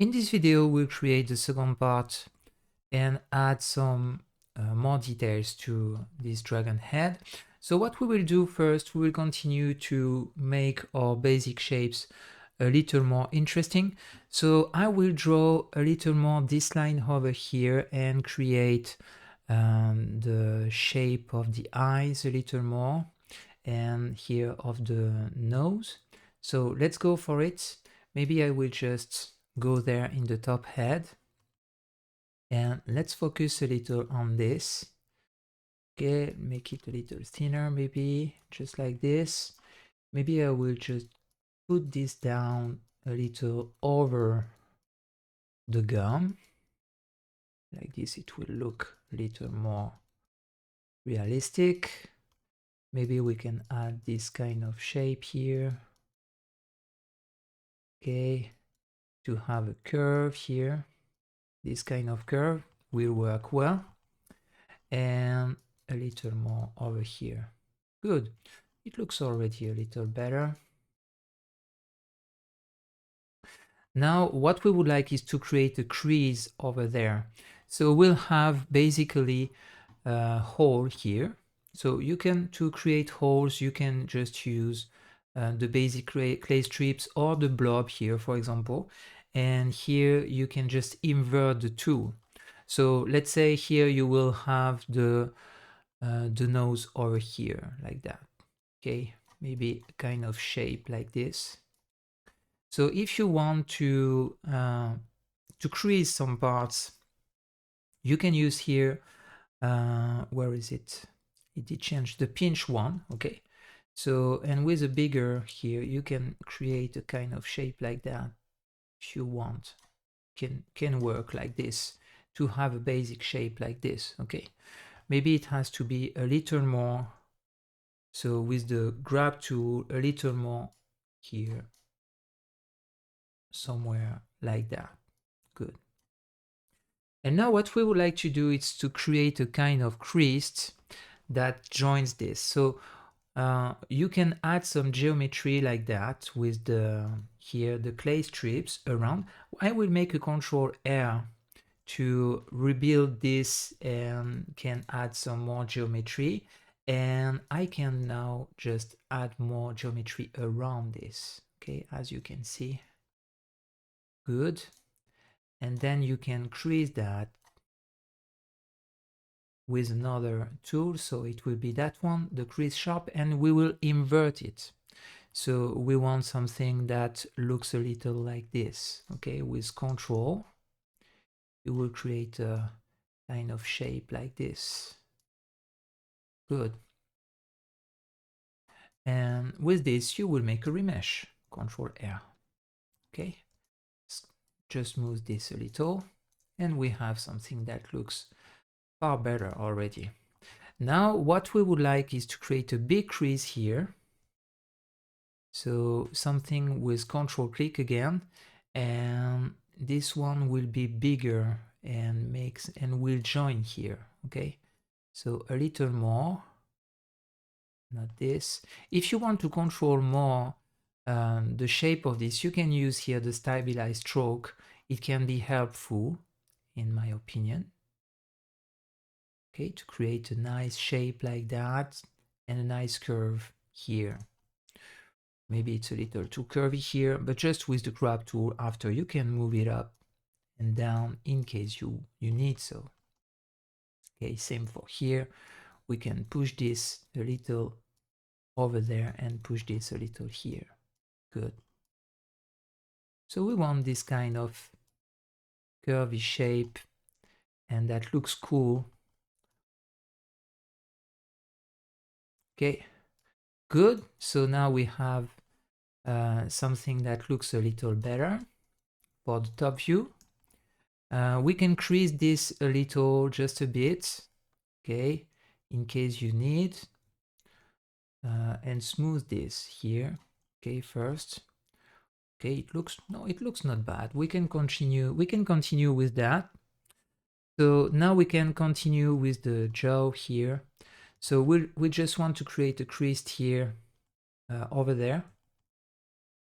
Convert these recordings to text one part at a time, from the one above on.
In this video, we'll create the second part and add some more details to this dragon head. So what we will do first, we will continue to make our basic shapes a little more interesting. So I will draw a little more this line over here and create the shape of the eyes a little more, and here of the nose. So let's go for it. Maybe I will just go there in the top head, and let's focus a little on this. Okay, make it a little thinner, maybe just like this. Maybe I will just put this down a little over the gum. Like this, it will look a little more realistic. Maybe we can add this kind of shape here. Okay, to have a curve here. This kind of curve will work well. And a little more over here. Good. It looks already a little better. Now what we would like is to create a crease over there. So we'll have basically a hole here. So you can, to create holes, you can just use the basic clay strips or the blob here, for example. And here you can just invert the two. So let's say here you will have the nose over here like that. Okay, maybe a kind of shape like this. So if you want to crease some parts, you can use here, where is it? It did change, the pinch one, okay. So, and with a bigger here, you can create a kind of shape like that if you want. Can work like this to have a basic shape like this, okay. Maybe it has to be a little more, so with the grab tool, a little more here, somewhere like that. Good. And now what we would like to do is to create a kind of crease that joins this. So you can add some geometry like that with the clay strips around. I will make a Control R to rebuild this and can add some more geometry. And I can now just add more geometry around this. Okay, as you can see. Good. And then you can crease that with another tool. So it will be that one, the crease sharp, and we will invert it. So we want something that looks a little like this. Okay, with Control, you will create a kind of shape like this. Good. And with this, you will make a remesh. Control R. Okay, just move this a little, and we have something that looks far better already. Now what we would like is to create a big crease here. So something with Control click again, and this one will be bigger and will join here. Okay, so a little more, not this. If you want to control more the shape of this, you can use here the stabilized stroke. It can be helpful, in my opinion. Okay, to create a nice shape like that and a nice curve here. Maybe it's a little too curvy here, but just with the grab tool after, you can move it up and down in case you need so. Okay, same for here. We can push this a little over there and push this a little here. Good. So we want this kind of curvy shape, and that looks cool. Okay, good. So now we have something that looks a little better for the top view. We can crease this a little, just a bit, okay, in case you need, and smooth this here, okay, first. Okay, it looks not bad. We can continue with that. So now we can continue with the jaw here. So we just want to create a crease here, over there,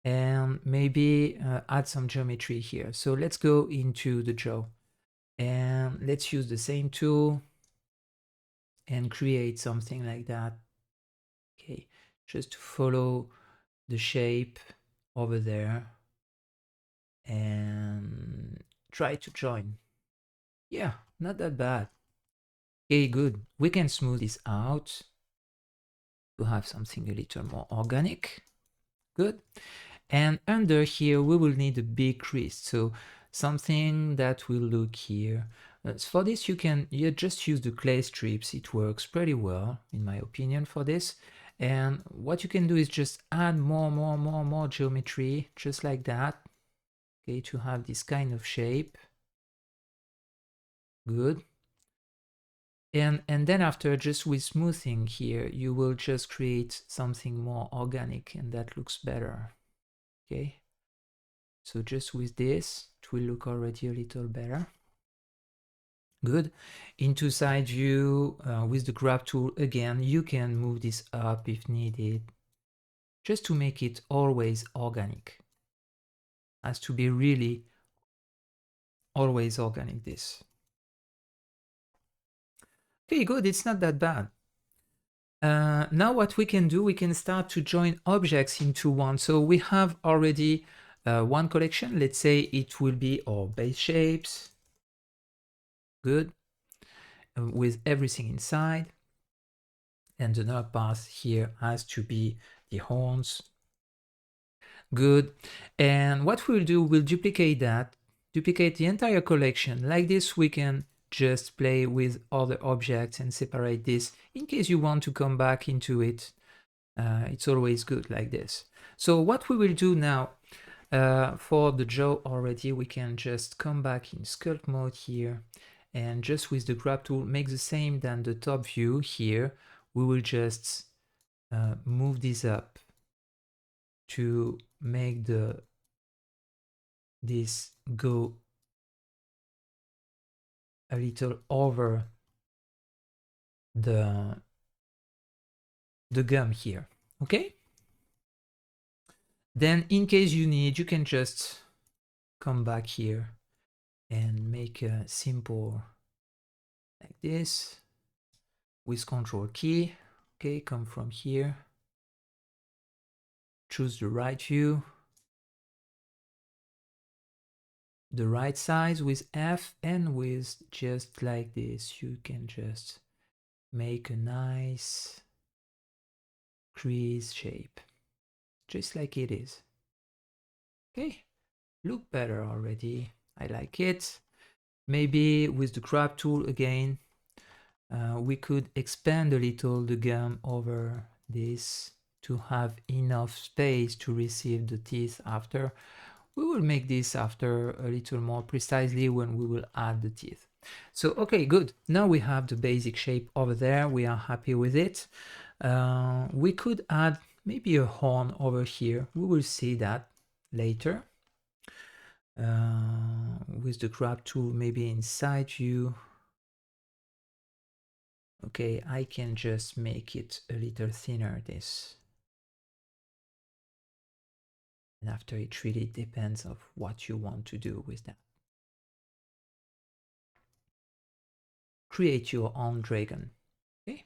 and maybe add some geometry here. So let's go into the jaw and let's use the same tool and create something like that. Okay, just to follow the shape over there and try to join. Yeah, not that bad. Okay, good. We can smooth this out to have something a little more organic. Good. And under here, we will need a big crease. So something that will look here. For this, you just use the clay strips. It works pretty well, in my opinion, for this. And what you can do is just add more geometry, just like that. Okay, to have this kind of shape. Good. And then after, just with smoothing here, you will just create something more organic, and that looks better. Okay. So just with this, it will look already a little better. Good. Into side view, with the grab tool again, you can move this up if needed, just to make it always organic. Has to be really always organic, this. Okay, good, it's not that bad. Now what we can do, we can start to join objects into one. So we have already one collection. Let's say it will be our base shapes. Good. With everything inside. And the null path here has to be the horns. Good. And what we'll do, we'll duplicate that, duplicate the entire collection. Like this, we can just play with other objects and separate this in case you want to come back into it. It's always good like this. So what we will do now, for the jaw already, we can just come back in sculpt mode here, and just with the grab tool, make the same than the top view here. We will just move this up to make this go a little over the gum here. Okay, then in case you need, you can just come back here and make a simple like this with control key. Okay, come from here, choose the right view, the right size with F, and with just like this, you can just make a nice crease shape, just like it is. Okay, look better already. I like it. Maybe with the grab tool again, we could expand a little the gum over this to have enough space to receive the teeth after. We will make this after a little more precisely when we will add the teeth. So, okay, good. Now we have the basic shape over there. We are happy with it. We could add maybe a horn over here. We will see that later. With the grab tool, maybe inside view. Okay, I can just make it a little thinner, this. And after, it really depends of what you want to do with that. Create your own dragon. Okay.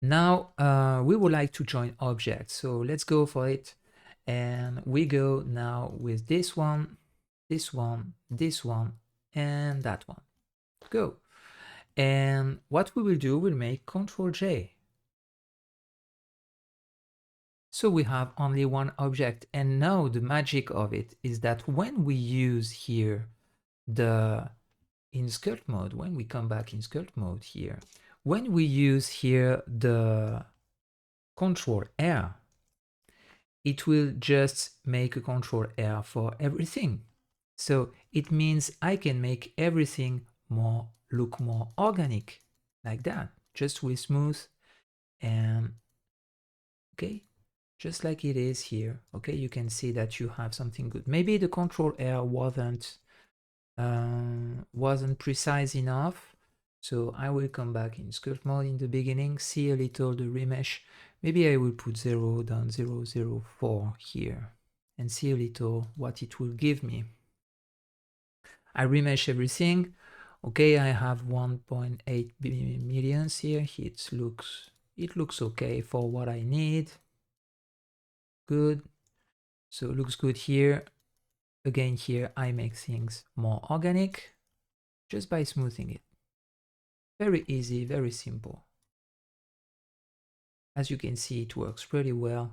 Now we would like to join objects. So let's go for it. And we go now with this one, this one, this one, and that one. Go. And what we will do, we'll make Ctrl J. So we have only one object, and now the magic of it is that when we use here in sculpt mode, when we come back in sculpt mode here, when we use here the Ctrl R, it will just make a Ctrl R for everything. So it means I can make everything look more organic, like that, just with smooth and okay, just like it is here. Okay, you can see that you have something good. Maybe the Ctrl R wasn't precise enough, so I will come back in sculpt mode in the beginning, see a little the remesh. Maybe I will put 0 down 004 here. and see a little what it will give me. I remesh everything. Okay, I have 1.8 millions here. It looks okay for what I need. Good. So it looks good here. Again, here I make things more organic just by smoothing it. Very easy, very simple. As you can see, it works pretty well.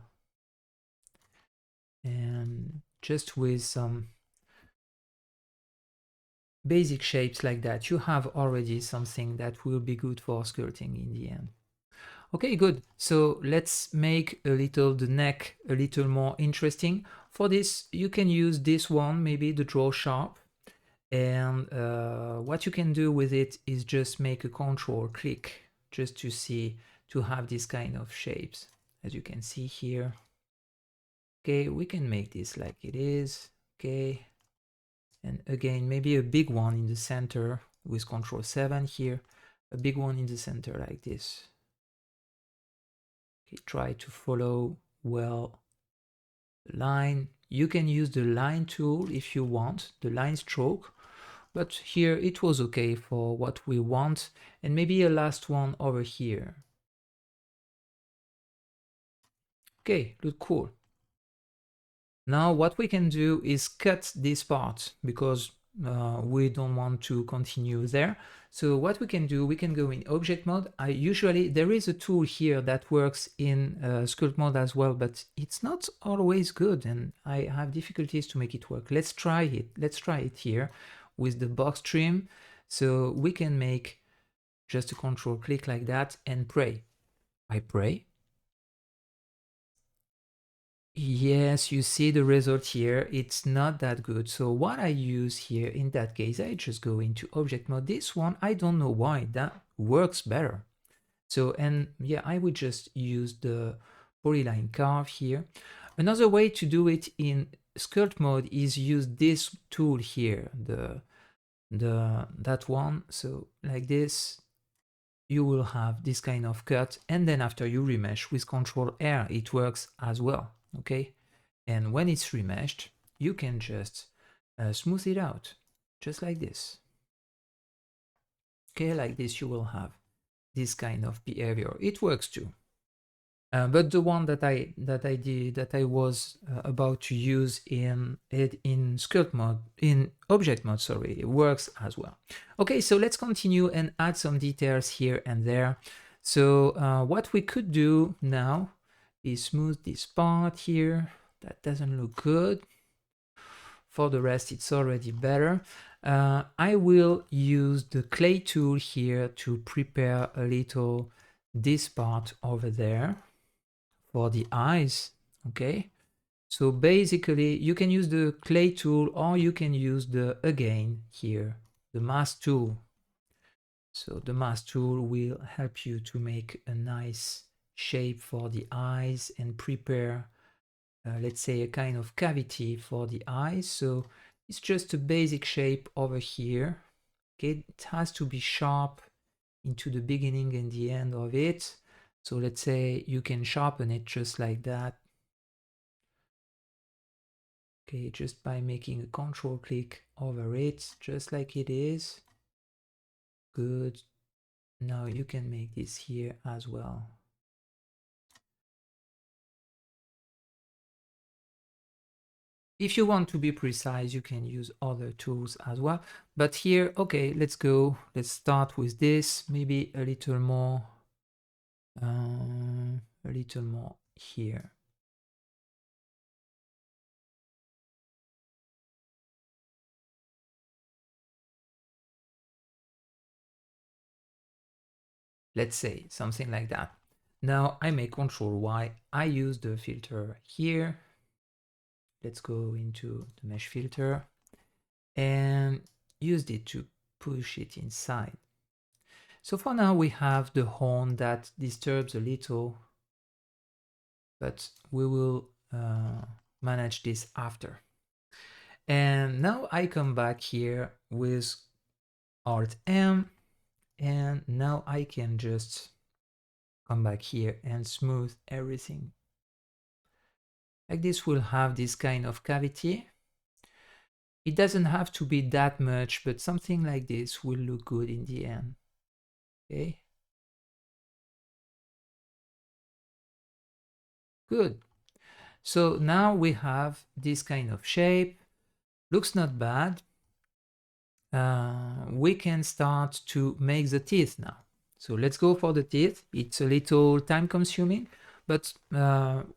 And just with some basic shapes like that, you have already something that will be good for sculpting in the end. Okay, good. So let's make the neck a little more interesting. For this, you can use this one, maybe the draw sharp. And what you can do with it is just make a control click just to have this kind of shapes, as you can see here. Okay, we can make this like it is. Okay, and again, maybe a big one in the center with Control 7 here, a big one in the center like this. Okay, try to follow well the line. You can use the line tool if you want, the line stroke, but here it was okay for what we want. And maybe a last one over here. Okay, look cool. Now what we can do is cut this part because we don't want to continue there. So what we can do, we can go in object mode. There is a tool here that works in sculpt mode as well, but it's not always good and I have difficulties to make it work. Let's try it. Let's try it here with the box trim. So we can make just a control click like that and pray. I pray. Yes, you see the result here. It's not that good. So what I use here in that case, I just go into object mode. This one, I don't know why that works better. So, and yeah, I would just use the polyline carve here. Another way to do it in sculpt mode is use this tool here, that one. So like this, you will have this kind of cut, and then after you remesh with Control R, it works as well. Okay, and when it's remeshed, you can just smooth it out, just like this. Okay, like this, you will have this kind of behavior. It works too. But the one that I was about to use in sculpt mode, in object mode, sorry, it works as well. Okay, so let's continue and add some details here and there. So what we could do now is smooth this part here. That doesn't look good. For the rest, it's already better. I will use the clay tool here to prepare a little this part over there for the eyes. Okay, so basically you can use the clay tool or you can use again here the mask tool. So the mask tool will help you to make a nice shape for the eyes and prepare let's say a kind of cavity for the eyes. So it's just a basic shape over here. Okay, it has to be sharp into the beginning and the end of it. So let's say you can sharpen it just like that. Okay, just by making a control click over it, just like it is. Good. Now you can make this here as well. If you want to be precise, you can use other tools as well. But here, okay, let's go. Let's start with this. Maybe a little more here. Let's say something like that. Now I make Control Y. I use the filter here. Let's go into the mesh filter and use it to push it inside. So for now we have the horn that disturbs a little, but we will manage this after. And now I come back here with Alt M, and now I can just come back here and smooth everything. Like this will have this kind of cavity. It doesn't have to be that much, but something like this will look good in the end. Okay. Good. So now we have this kind of shape. Looks not bad. We can start to make the teeth now. So let's go for the teeth. It's a little time consuming, but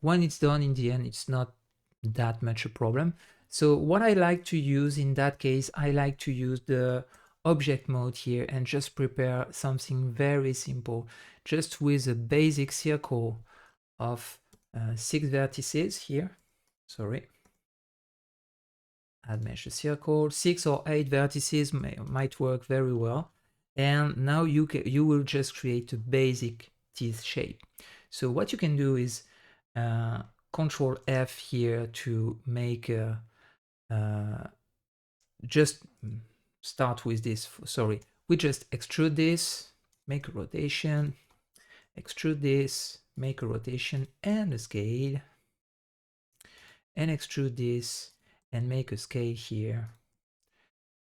when it's done in the end, it's not that much a problem. So what I like to use in that case, I like to use the object mode here and just prepare something very simple, just with a basic circle of 6 vertices here. Sorry. Add mesh a circle. 6 or 8 vertices might work very well. And now you will just create a basic teeth shape. So what you can do is Control F here to make just start with this. Sorry, we just extrude this, make a rotation, extrude this, make a rotation and a scale, and extrude this and make a scale here.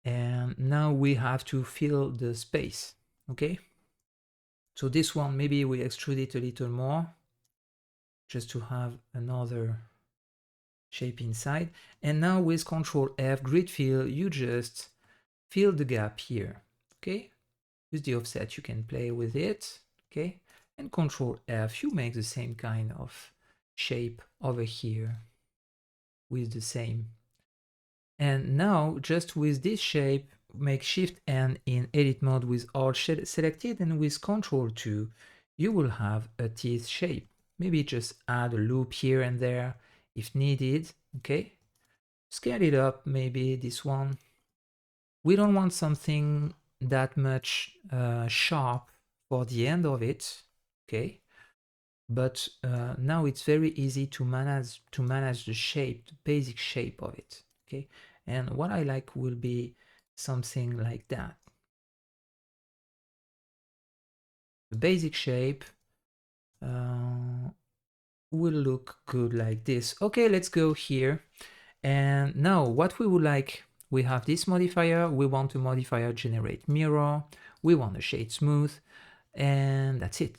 And now we have to fill the space. Okay, so this one maybe we extrude it a little more just to have another shape inside. And now with Control F grid fill, you just fill the gap here. Okay, use the offset, you can play with it. Okay, and Control F, you make the same kind of shape over here with the same. And now just with this shape, make Shift N in edit mode with all selected, and with Control 2 you will have a teeth shape. Maybe just add a loop here and there if needed. Okay, scale it up, maybe this one. We don't want something that much sharp for the end of it. Okay, but now it's very easy to manage the shape, the basic shape of it. Okay, and what I like will be something like that. The basic shape will look good like this. Okay, let's go here. And now what we would like, we have this modifier. We want to modifier generate mirror. We want a shade smooth, and that's it.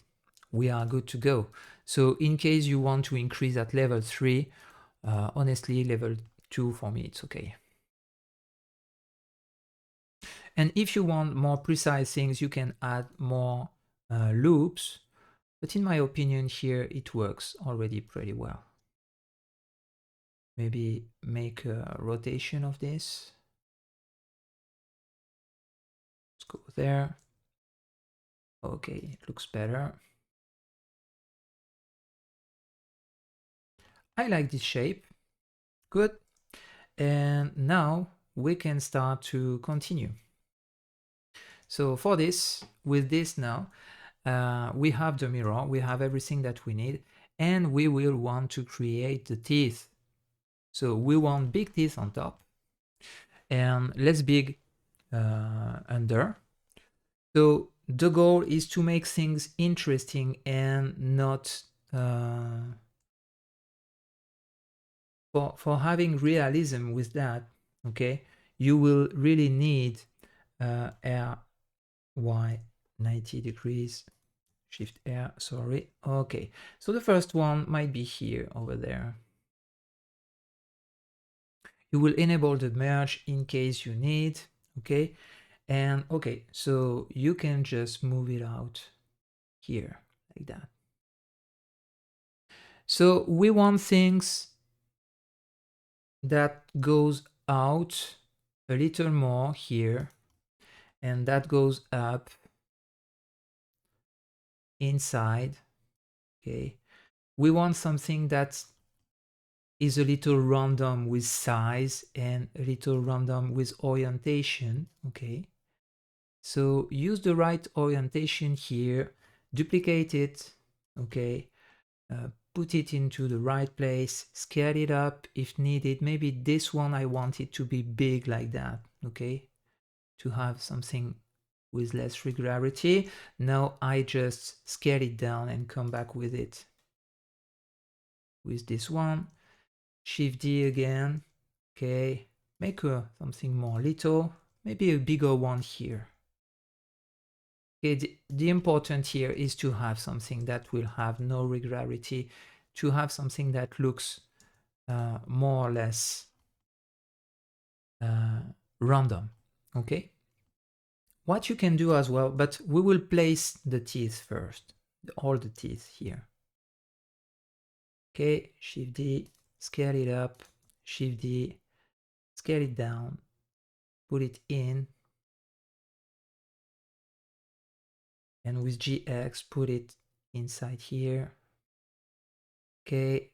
We are good to go. So in case you want to increase at level 3, honestly, level 2 for me, it's okay. And if you want more precise things, you can add more loops. But in my opinion here, it works already pretty well. Maybe make a rotation of this. Let's go there. Okay, it looks better. I like this shape. Good. And now we can start to continue. So for this, with this now, we have the mirror, we have everything that we need, and we will want to create the teeth. So we want big teeth on top and less big under. So the goal is to make things interesting and not for having realism with that. Okay, you will really need R, Y, 90 degrees, Shift R, sorry. Okay, so the first one might be here over there. You will enable the merge in case you need. Okay, and okay, so you can just move it out here like that. So we want things that goes out a little more here, and that goes up inside. Okay, we want something that is a little random with size and a little random with orientation. Okay, so use the right orientation here, duplicate it. Okay, put it into the right place, scale it up if needed. Maybe this one I want it to be big like that. Okay, to have something with less regularity. Now I just scale it down and come back with it with this one. Shift D again. Okay, make something more little, maybe a bigger one here. Okay, the important here is to have something that will have no regularity, to have something that looks more or less random. Okay, what you can do as well, but we will place the teeth first, all the teeth here. Okay, Shift D, scale it up, Shift D, scale it down, put it in, and with GX put it inside here. Okay,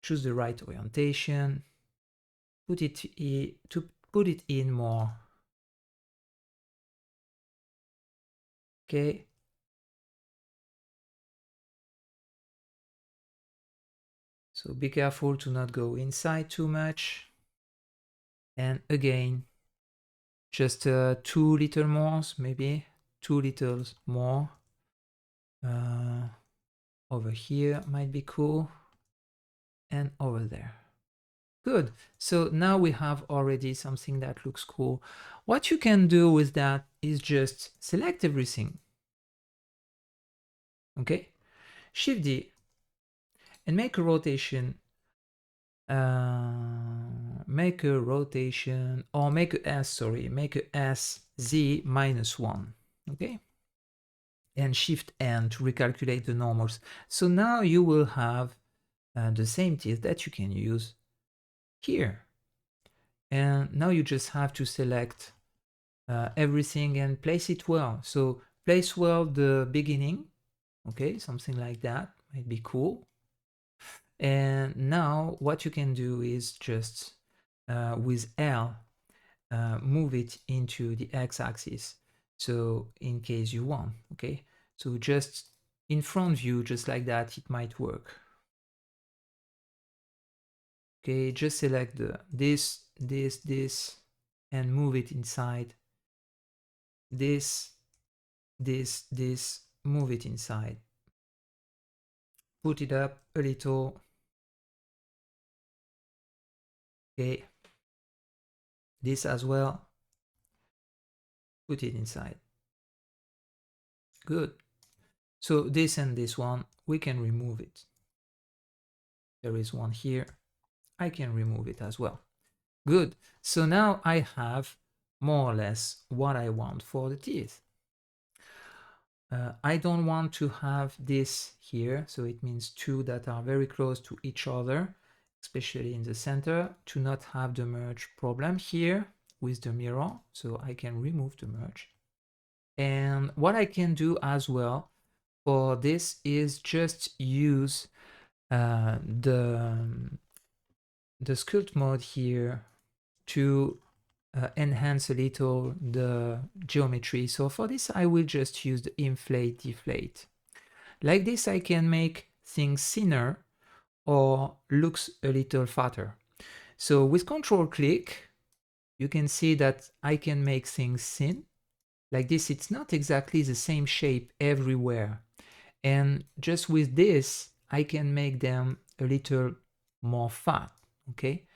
choose the right orientation, put it in more. Okay, so be careful to not go inside too much. And again, just 2 little more, maybe 2 little more. Over here might be cool, and over there. Good. So now we have already something that looks cool. What you can do with that is just select everything. Okay, Shift D and make a rotation. Make a rotation, or make a S, sorry, make a S Z -1. Okay, and Shift N to recalculate the normals. So now you will have the same teeth that you can use here. And now you just have to select everything and place it well. So place well the beginning, okay, something like that might be cool. And now what you can do is just with L move it into the x-axis, so in case you want. Okay, so just in front view, just like that, it might work. Okay, just select this, and move it inside. This, move it inside. Put it up a little. Okay, this as well. Put it inside. Good. So this and this one, we can remove it. There is one here. I can remove it as well. Good. So now I have more or less what I want for the teeth. I don't want to have this here, so it means 2 that are very close to each other, especially in the center, to not have the merge problem here with the mirror, so I can remove the merge. And what I can do as well for this is just use the sculpt mode here to enhance a little the geometry. So for this, I will just use the inflate deflate. Like this, I can make things thinner or looks a little fatter. So with control click, you can see that I can make things thin. Like this, it's not exactly the same shape everywhere. And just with this, I can make them a little more fat, okay?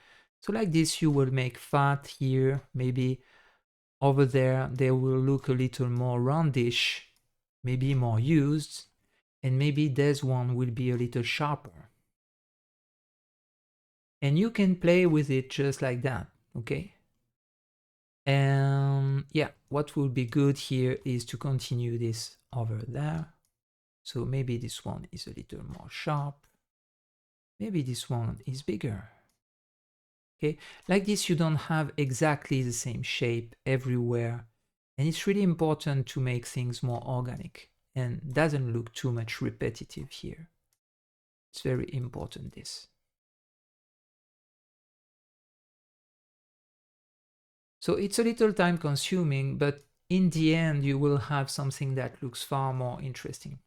So like this, you will make fat here, maybe over there, they will look a little more roundish, maybe more used, and maybe this one will be a little sharper. And you can play with it just like that, okay? And yeah, what will be good here is to continue this over there. So maybe this one is a little more sharp. Maybe this one is bigger. Okay, like this, you don't have exactly the same shape everywhere. And it's really important to make things more organic and doesn't look too much repetitive here. It's very important, this. So it's a little time consuming, but in the end, you will have something that looks far more interesting.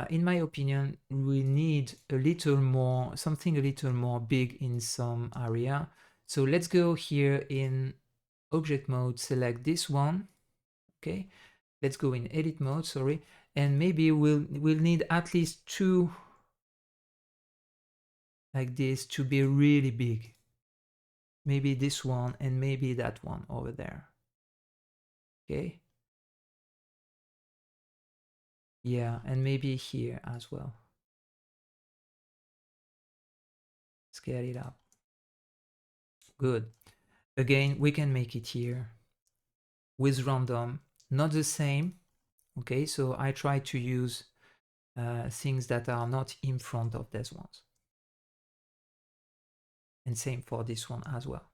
In my opinion, we need a little more, something a little more big in some area. So let's go here in object mode, select this one. Okay, let's go in edit mode, sorry, and maybe we'll need at least 2 like this to be really big. Maybe this one and maybe that one over there. Okay. Yeah, and maybe here as well. Scale it up. Good. Again, we can make it here with random, not the same. Okay, so I try to use things that are not in front of these ones. And same for this one as well.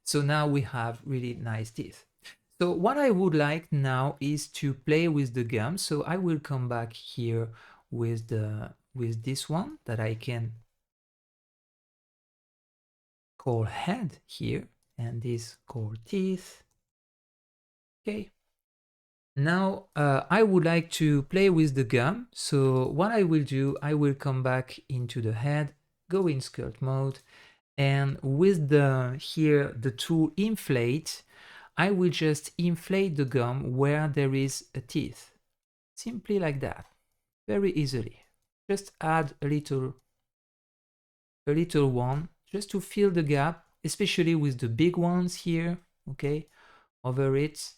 So now we have really nice teeth. So what I would like now is to play with the gum. So I will come back here with this one that I can call head here, and this called teeth. Okay. Now I would like to play with the gum. So what I will do, I will come back into the head, go in sculpt mode, and with the here the tool inflate, I will just inflate the gum where there is a teeth. Simply like that, very easily. Just add a little one just to fill the gap, especially with the big ones here, okay, over it.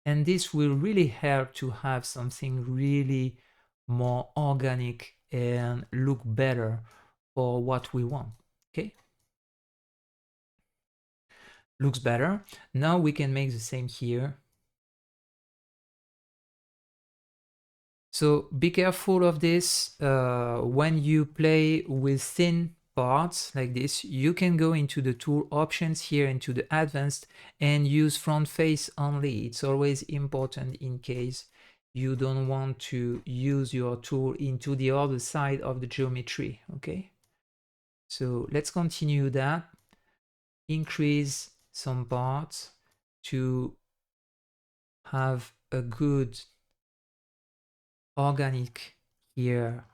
And this will really help to have something really more organic and look better for what we want. Okay, looks better. Now we can make the same here. So be careful of this. When you play with thin parts like this, you can go into the tool options here, into the advanced, and use front face only. It's always important in case you don't want to use your tool into the other side of the geometry. Okay, so let's continue that. Increase some parts to have a good organic here,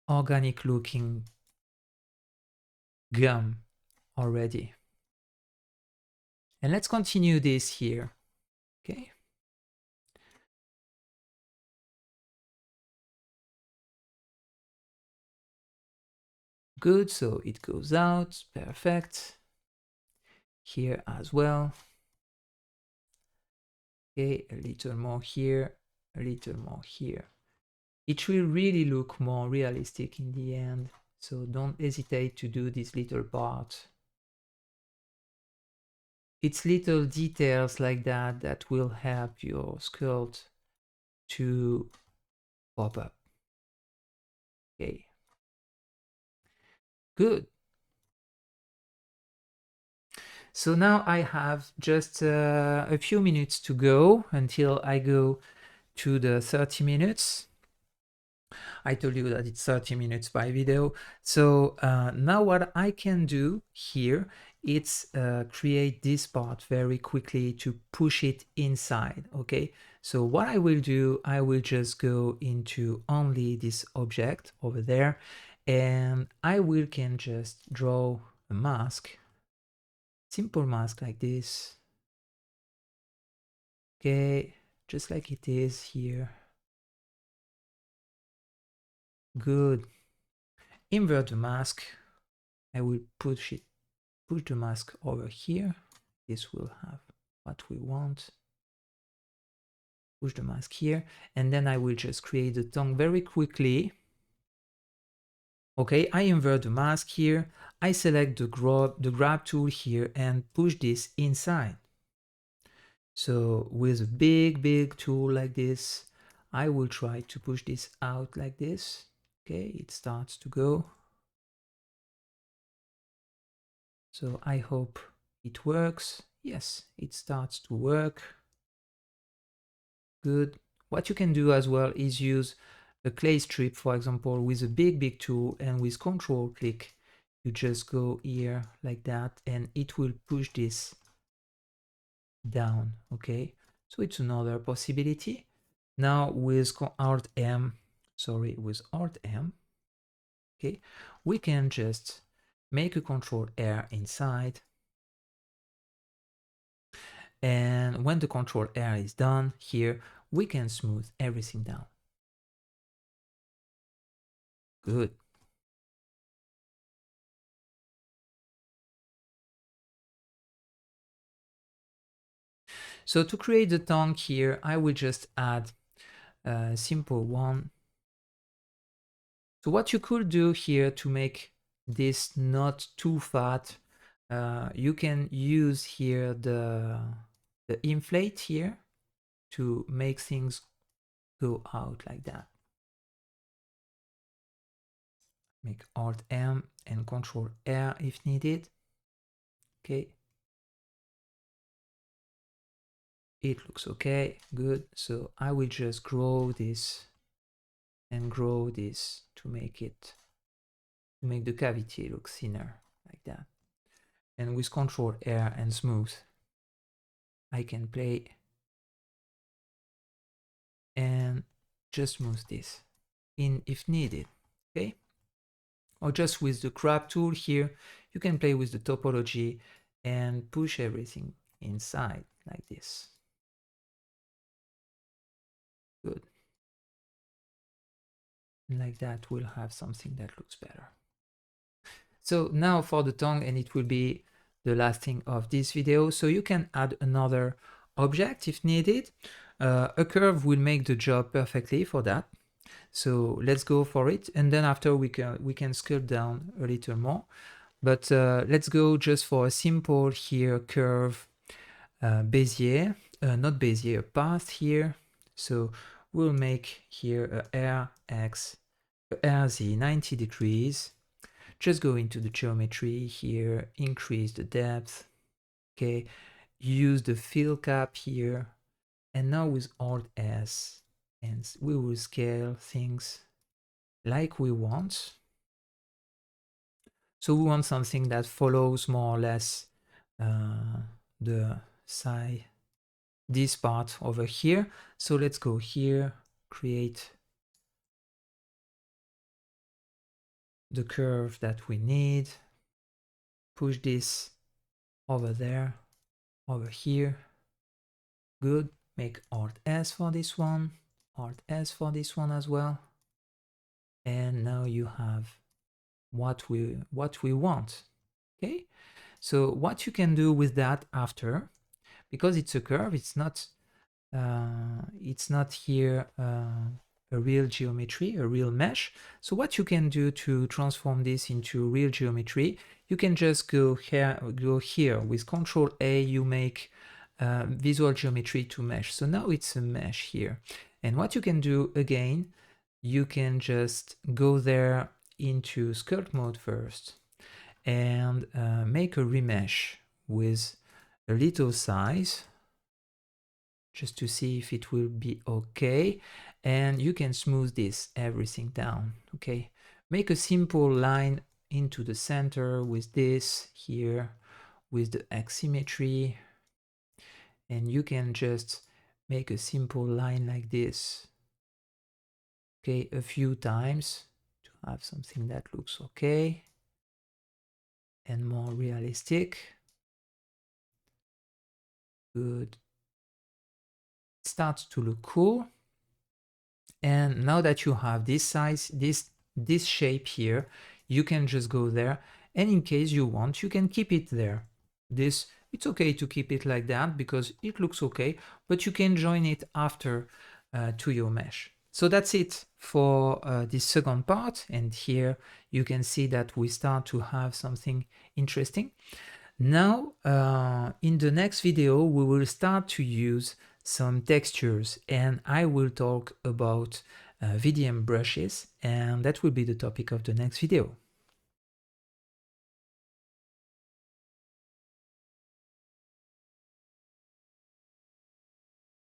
organic looking gum already. And let's continue this here. Okay. Good, so it goes out, perfect. Here as well. Okay, a little more here, a little more here. It will really look more realistic in the end, so don't hesitate to do this little part. It's little details like that that will help your sculpt to pop up. Okay, good. So now I have just a few minutes to go until I go to the 30 minutes. I told you that it's 30 minutes by video. So now what I can do here, it's create this part very quickly to push it inside, okay? So what I will do, I will just go into only this object over there, and I will can just draw a mask, simple mask like this, okay? Just like it is here. Good. Invert the mask. I will push the mask over here. This will have what we want. Push the mask here, and then I will just create the tongue very quickly. Okay, I invert the mask here. I select the grab tool here and push this inside. So with a big tool like this, I will try to push this out like this. Okay, it starts to go. So I hope it works. Yes, it starts to work. Good. What you can do as well is use a clay strip, for example, with a big tool, and with control click, you just go here like that, and it will push this down. Okay, so it's another possibility. Now with Alt M, with Alt M, okay, we can just make a control R inside. And when the control R is done here, we can smooth everything down. Good. So to create the tongue here, I will just add a simple one. So what you could do here to make this not too fat, you can use here the inflate here to make things go out like that. Make Alt M and Control R if needed. Okay. It looks okay, good. So I will just grow this and grow this to make the cavity look thinner like that. And with Control R and smooth, I can play and just smooth this in if needed. Okay. Or just with the crop tool here, you can play with the topology and push everything inside like this. Good. And like that, we'll have something that looks better. So now for the tongue, and it will be the last thing of this video. So you can add another object if needed. A curve will make the job perfectly for that. So let's go for it. And then after we can sculpt down a little more. But let's go just for a simple here curve Bezier, not Bezier, a path here. So we'll make here a RZ 90 degrees. Just go into the geometry here, increase the depth. Okay, use the fill cap here. And now with Alt S, and we will scale things like we want. So we want something that follows more or less the side, this part over here. So let's go here, create the curve that we need, push this over there, over here. Good. Make Alt S for this one, Alt S for this one as well. And now you have what we want. Okay. So what you can do with that after, because it's a curve, it's not here a real geometry, a real mesh. So what you can do to transform this into real geometry, you can just go here with Control A, you make visual geometry to mesh. So now it's a mesh here. And what you can do again, you can just go there into sculpt mode first and make a remesh with a little size just to see if it will be okay. And you can smooth this everything down. Okay, make a simple line into the center with this here with the asymmetry, and you can just make a simple line like this, okay, a few times to have something that looks okay and more realistic. Good. It starts to look cool. And now that you have this size, this shape here, you can just go there, and in case you want, you can keep it there. It's okay to keep it like that because it looks okay, but you can join it after to your mesh. So that's it for this second part, and here you can see that we start to have something interesting. Now in the next video we will start to use some textures, and I will talk about VDM brushes, and that will be the topic of the next video.